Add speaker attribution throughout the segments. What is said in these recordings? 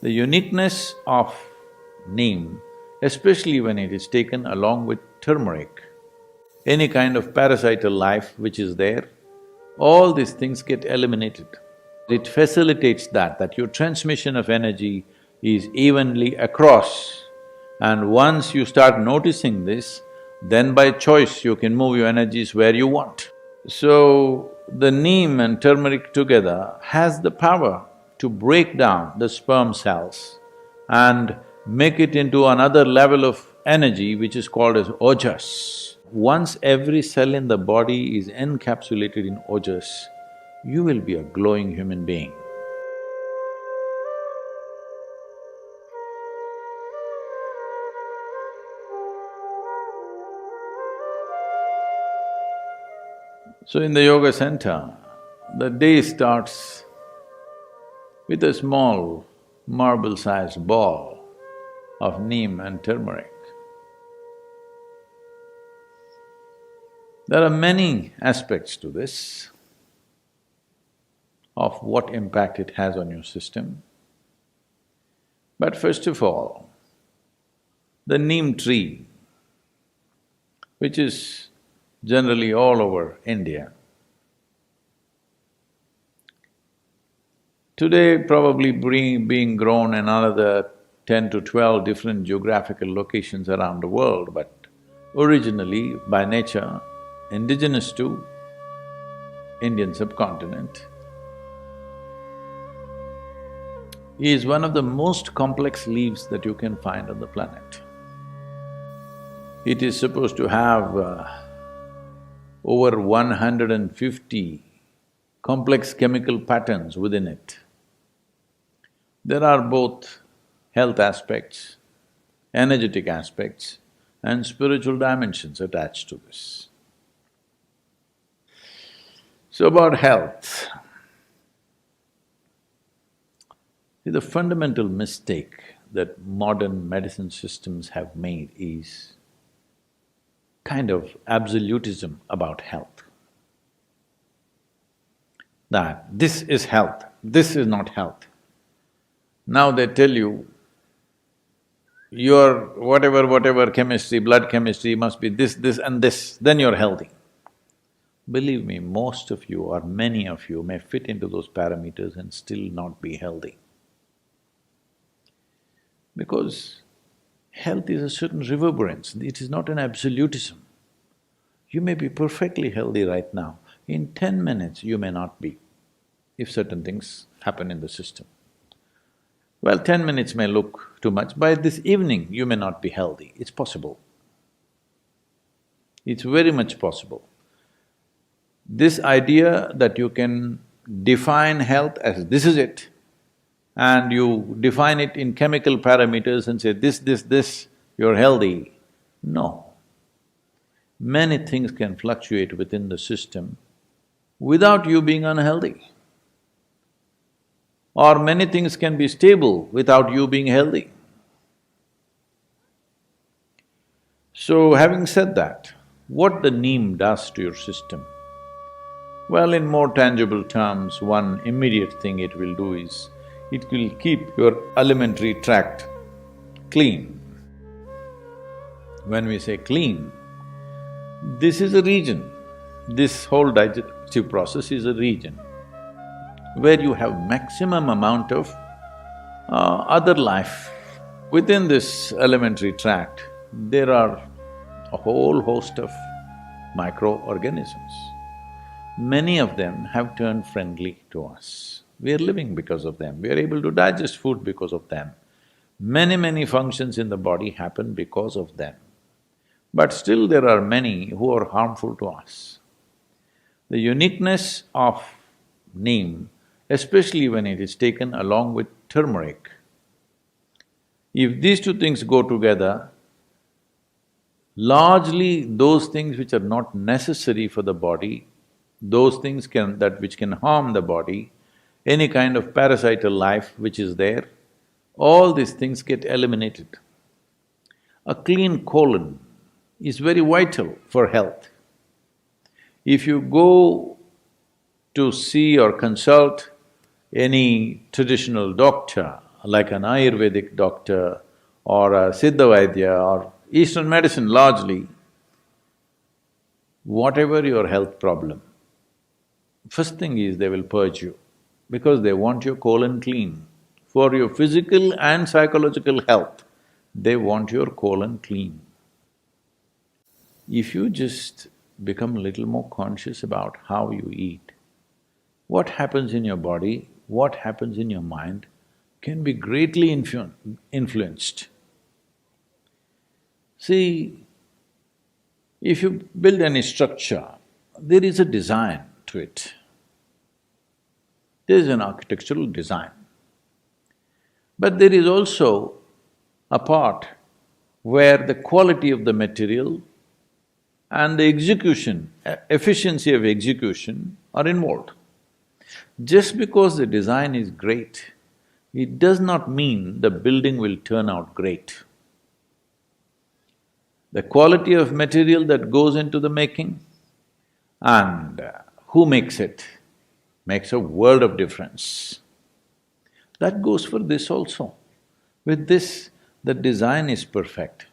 Speaker 1: The uniqueness of neem, especially when it is taken along with turmeric, any kind of parasital life which is there, all these things get eliminated. It facilitates that your transmission of energy is evenly across. And once you start noticing this, then by choice you can move your energies where you want. So, the neem and turmeric together has the power to break down the sperm cells and make it into another level of energy which is called as ojas. Once every cell in the body is encapsulated in ojas, you will be a glowing human being. So in the yoga center, the day starts with a small marble-sized ball of neem and turmeric. There are many aspects to this, of what impact it has on your system. But first of all, the neem tree, which is generally all over India, today probably being grown in another 10 to 12 different geographical locations around the world, but originally, by nature, indigenous to Indian subcontinent, is one of the most complex leaves that you can find on the planet. It is supposed to have over 150 complex chemical patterns within it. There are both health aspects, energetic aspects, and spiritual dimensions attached to this. So about health, the fundamental mistake that modern medicine systems have made is kind of absolutism about health. That this is health, this is not health. Now they tell you, your whatever chemistry, blood chemistry must be this, this and this, then you're healthy. Believe me, most of you or many of you may fit into those parameters and still not be healthy. Because health is a certain reverberance, it is not an absolutism. You may be perfectly healthy right now, in 10 minutes you may not be, if certain things happen in the system. Well, 10 minutes may look too much, by this evening you may not be healthy, it's possible. It's very much possible. This idea that you can define health as this is it, and you define it in chemical parameters and say this, you're healthy. No. Many things can fluctuate within the system without you being unhealthy. Or many things can be stable without you being healthy. So having said that, what the neem does to your system? Well, in more tangible terms, one immediate thing it will do is, it will keep your alimentary tract clean. When we say clean, this is a region, this whole digestive process is a region where you have maximum amount of other life. Within this alimentary tract, there are a whole host of microorganisms. Many of them have turned friendly to us. We are living because of them, we are able to digest food because of them. Many functions in the body happen because of them. But still there are many who are harmful to us. The uniqueness of neem, especially when it is taken along with turmeric, if these two things go together, largely those things which are not necessary for the body, those things which can harm the body, any kind of parasital life which is there, all these things get eliminated. A clean colon is very vital for health. If you go to see or consult any traditional doctor like an Ayurvedic doctor or a Siddha Vaidya or Eastern medicine largely, whatever your health problem, first thing is they will purge you because they want your colon clean. For your physical and psychological health, they want your colon clean. If you just become a little more conscious about how you eat, what happens in your body, what happens in your mind can be greatly influenced. See, if you build any structure, there is a design to it. There is an architectural design. But there is also a part where the quality of the material and the execution, efficiency of execution are involved. Just because the design is great, it does not mean the building will turn out great. The quality of material that goes into the making and who makes it makes a world of difference. That goes for this also. With this, the design is perfect.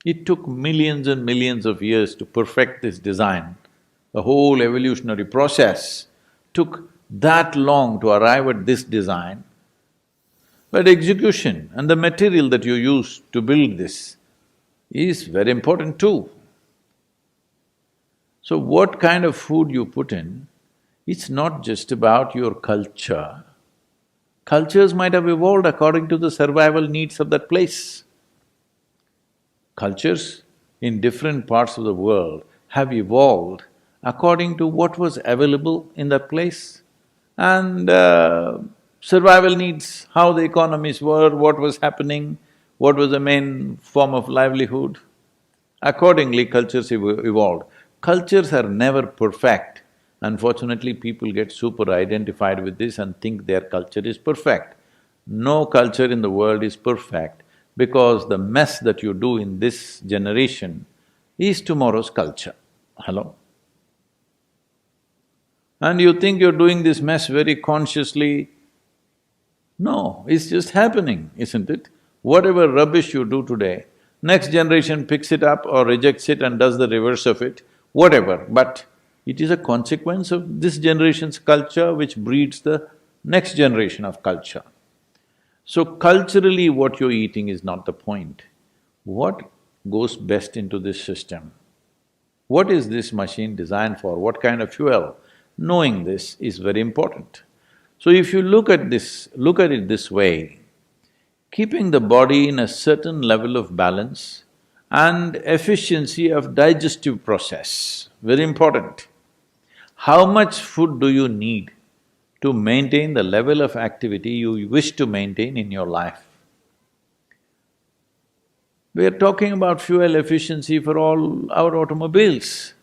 Speaker 1: It took millions and millions of years to perfect this design. The whole evolutionary process took that long to arrive at this design. But execution and the material that you use to build this is very important too. So what kind of food you put in, it's not just about your culture. Cultures might have evolved according to the survival needs of that place. Cultures in different parts of the world have evolved according to what was available in that place and survival needs, how the economies were, what was happening, what was the main form of livelihood. Accordingly, cultures evolved. Cultures are never perfect. Unfortunately, people get super identified with this and think their culture is perfect. No culture in the world is perfect because the mess that you do in this generation is tomorrow's culture. Hello? And you think you're doing this mess very consciously. No, it's just happening, isn't it? Whatever rubbish you do today, next generation picks it up or rejects it and does the reverse of it, whatever, but it is a consequence of this generation's culture which breeds the next generation of culture. So culturally what you're eating is not the point. What goes best into this system? What is this machine designed for? What kind of fuel? Knowing this is very important. So if you look at it this way, keeping the body in a certain level of balance and efficiency of digestive process, very important. How much food do you need to maintain the level of activity you wish to maintain in your life? We are talking about fuel efficiency for all our automobiles.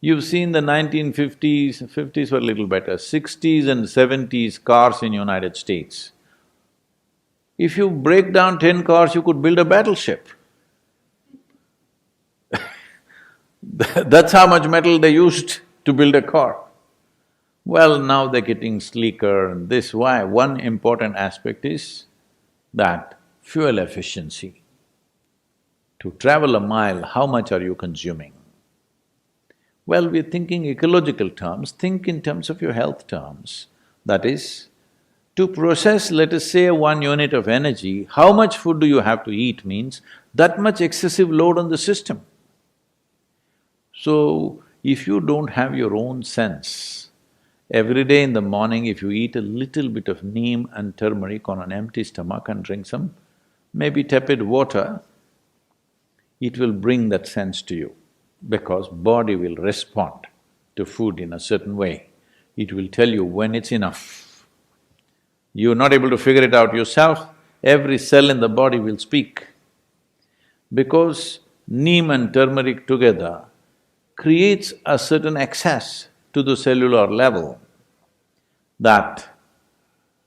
Speaker 1: You've seen the 1950s, fifties were a little better, 60s and 70s cars in United States. If you break down 10 cars, you could build a battleship. That's how much metal they used to build a car. Well, now they're getting sleeker and this, why? One important aspect is that fuel efficiency. To travel a mile, how much are you consuming? Well, we're thinking ecological terms, think in terms of your health terms. That is, to process, let us say, 1 unit of energy, how much food do you have to eat means that much excessive load on the system. So, if you don't have your own sense, every day in the morning if you eat a little bit of neem and turmeric on an empty stomach and drink some maybe tepid water, it will bring that sense to you because body will respond to food in a certain way. It will tell you when it's enough. You're not able to figure it out yourself, every cell in the body will speak. Because neem and turmeric together creates a certain access to the cellular level that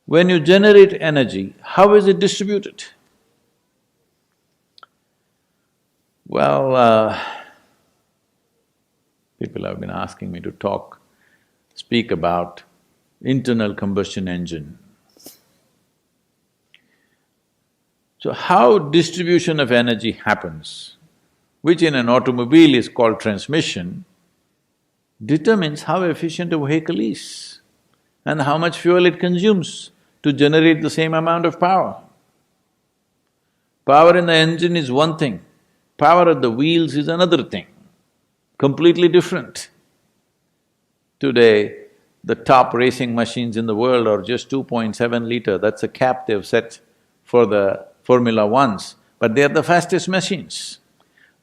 Speaker 1: when you generate energy, how is it distributed? Well, people have been asking me to speak about internal combustion engine. So how distribution of energy happens, which in an automobile is called transmission, determines how efficient a vehicle is and how much fuel it consumes to generate the same amount of power. Power in the engine is one thing, power at the wheels is another thing, completely different. Today, the top racing machines in the world are just 2.7 liter, that's a cap they've set for the Formula Ones, but they are the fastest machines.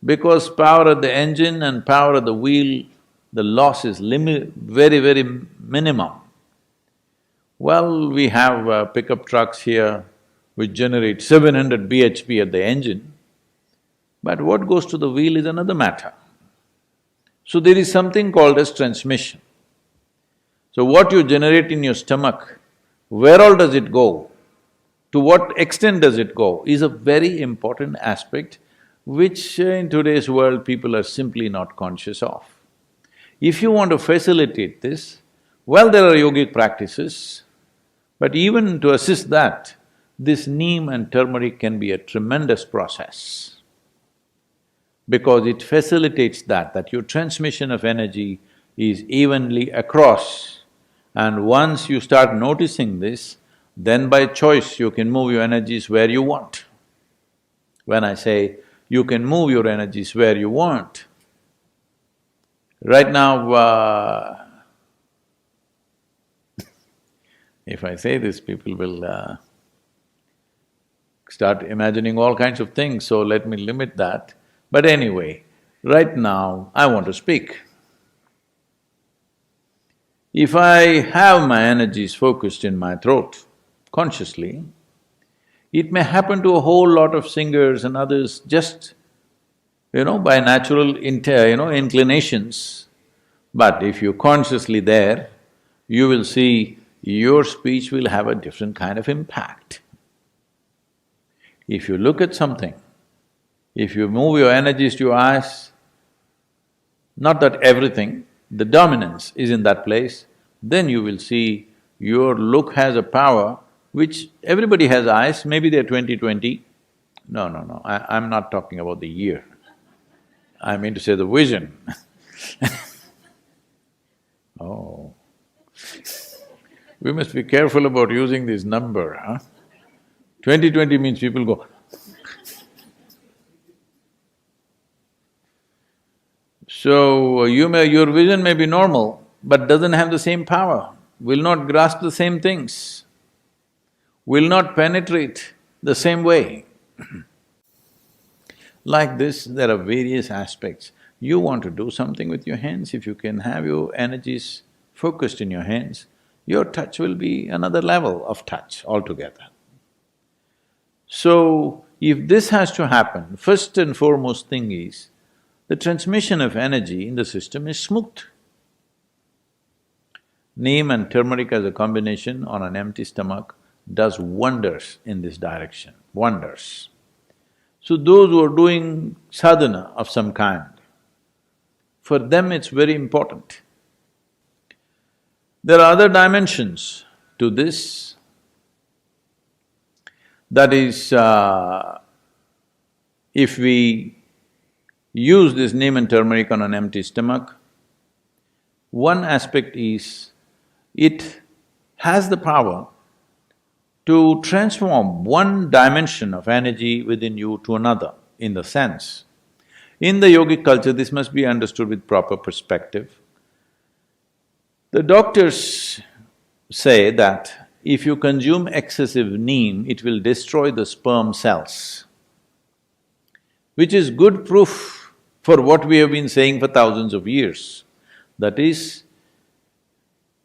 Speaker 1: Because power at the engine and power at the wheel, the loss is very minimum. Well, we have pickup trucks here which generate 700 bhp at the engine, but what goes to the wheel is another matter. So there is something called as transmission. So what you generate in your stomach, where all does it go, to what extent does it go, is a very important aspect which in today's world people are simply not conscious of. If you want to facilitate this, well, there are yogic practices, but even to assist that, this neem and turmeric can be a tremendous process because it facilitates that your transmission of energy is evenly across. And once you start noticing this, then by choice you can move your energies where you want. When I say you can move your energies where you want, right now, if I say this, people will start imagining all kinds of things, so let me limit that. But anyway, right now I want to speak. If I have my energies focused in my throat, consciously, it may happen to a whole lot of singers and others just, by natural inclinations. But if you're consciously there, you will see your speech will have a different kind of impact. If you look at something, if you move your energies to your eyes, not that everything, the dominance is in that place, then you will see your look has a power which everybody has eyes, maybe they're 20/20. No, I'm not talking about the year. I mean to say the vision. Oh. We must be careful about using this number, huh? 20/20 means people go, so your vision may be normal, but doesn't have the same power, will not grasp the same things, will not penetrate the same way. Like this, there are various aspects. You want to do something with your hands, if you can have your energies focused in your hands, your touch will be another level of touch altogether. So, if this has to happen, first and foremost thing is, the transmission of energy in the system is smooth. Neem and turmeric as a combination on an empty stomach does wonders in this direction, wonders. So those who are doing sadhana of some kind, for them it's very important. There are other dimensions to this. That is, if we use this neem and turmeric on an empty stomach, one aspect is, it has the power to transform one dimension of energy within you to another, in the sense. In the yogic culture, this must be understood with proper perspective. The doctors say that if you consume excessive neem, it will destroy the sperm cells, which is good proof for what we have been saying for thousands of years. That is,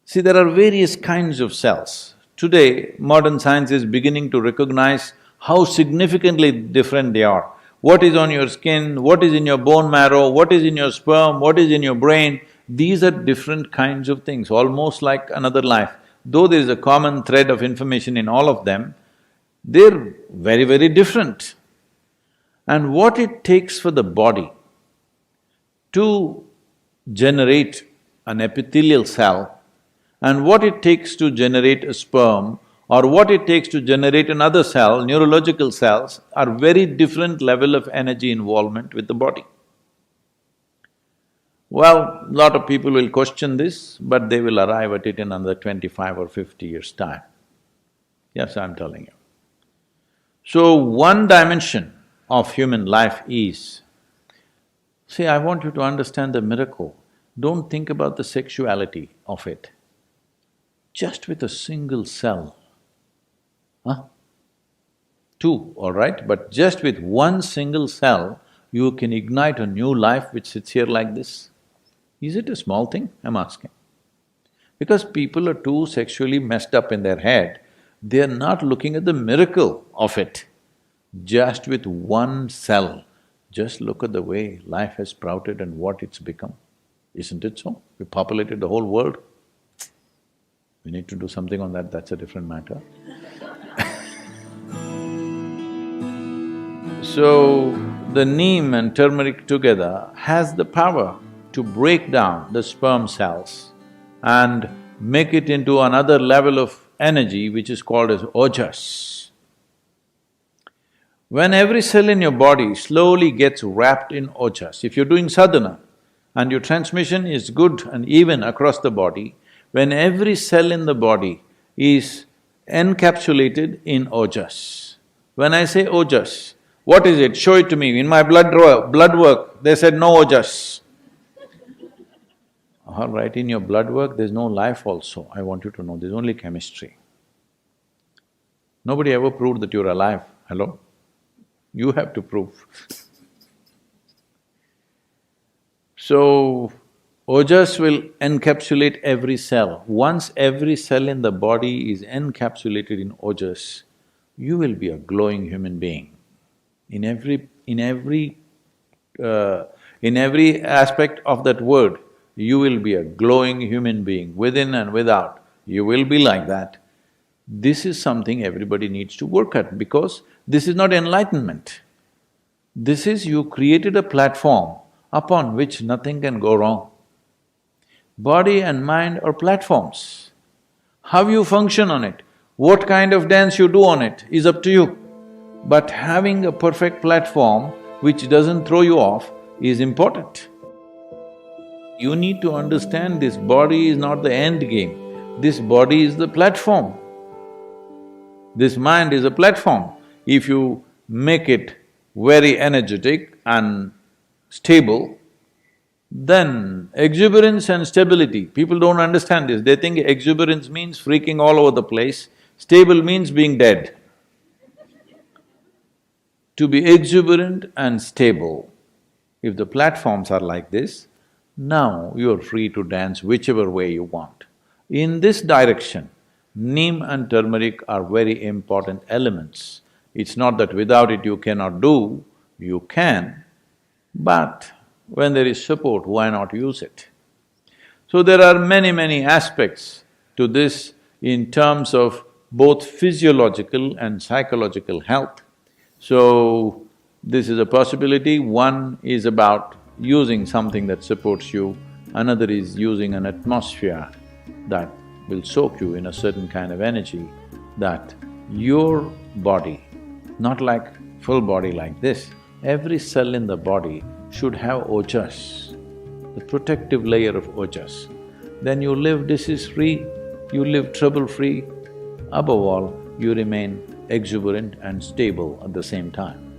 Speaker 1: see, there are various kinds of cells. Today, modern science is beginning to recognize how significantly different they are. What is on your skin, what is in your bone marrow, what is in your sperm, what is in your brain, these are different kinds of things, almost like another life. Though there is a common thread of information in all of them, they're very different. And what it takes for the body to generate an epithelial cell and what it takes to generate a sperm or what it takes to generate another cell, neurological cells, are very different level of energy involvement with the body. Well, lot of people will question this, but they will arrive at it in another 25 or 50 years' time. Yes, I'm telling you. So, one dimension of human life is… See, I want you to understand the miracle. Don't think about the sexuality of it. Just with a single cell, two, all right, but just with one single cell, you can ignite a new life which sits here like this. Is it a small thing? I'm asking. Because people are too sexually messed up in their head, they're not looking at the miracle of it. Just with one cell, just look at the way life has sprouted and what it's become. Isn't it so? We populated the whole world. We need to do something on that, that's a different matter. So, the neem and turmeric together has the power to break down the sperm cells and make it into another level of energy which is called as ojas. When every cell in your body slowly gets wrapped in ojas, if you're doing sadhana and your transmission is good and even across the body, when every cell in the body is encapsulated in ojas. When I say ojas, what is it? Show it to me. In my blood work, they said no ojas. All right, in your blood work, there's no life also, I want you to know, there's only chemistry. Nobody ever proved that you're alive, hello? You have to prove. So, ojas will encapsulate every cell. Once every cell in the body is encapsulated in ojas, you will be a glowing human being. In every aspect of that word, you will be a glowing human being, within and without, you will be like that. This is something everybody needs to work at because this is not enlightenment. This is you created a platform upon which nothing can go wrong. Body and mind are platforms. How you function on it, what kind of dance you do on it is up to you. But having a perfect platform which doesn't throw you off is important. You need to understand this body is not the end game, this body is the platform. This mind is a platform. If you make it very energetic and stable, then exuberance and stability, people don't understand this, they think exuberance means freaking all over the place, stable means being dead. To be exuberant and stable, if the platforms are like this, now you're free to dance whichever way you want. In this direction, neem and turmeric are very important elements. It's not that without it you cannot do, you can, but when there is support, why not use it? So there are many aspects to this in terms of both physiological and psychological health. So, this is a possibility. One is about using something that supports you, another is using an atmosphere that will soak you in a certain kind of energy, that your body, not like full body like this, every cell in the body should have ojas, the protective layer of ojas. Then you live disease-free, you live trouble-free, above all, you remain exuberant and stable at the same time.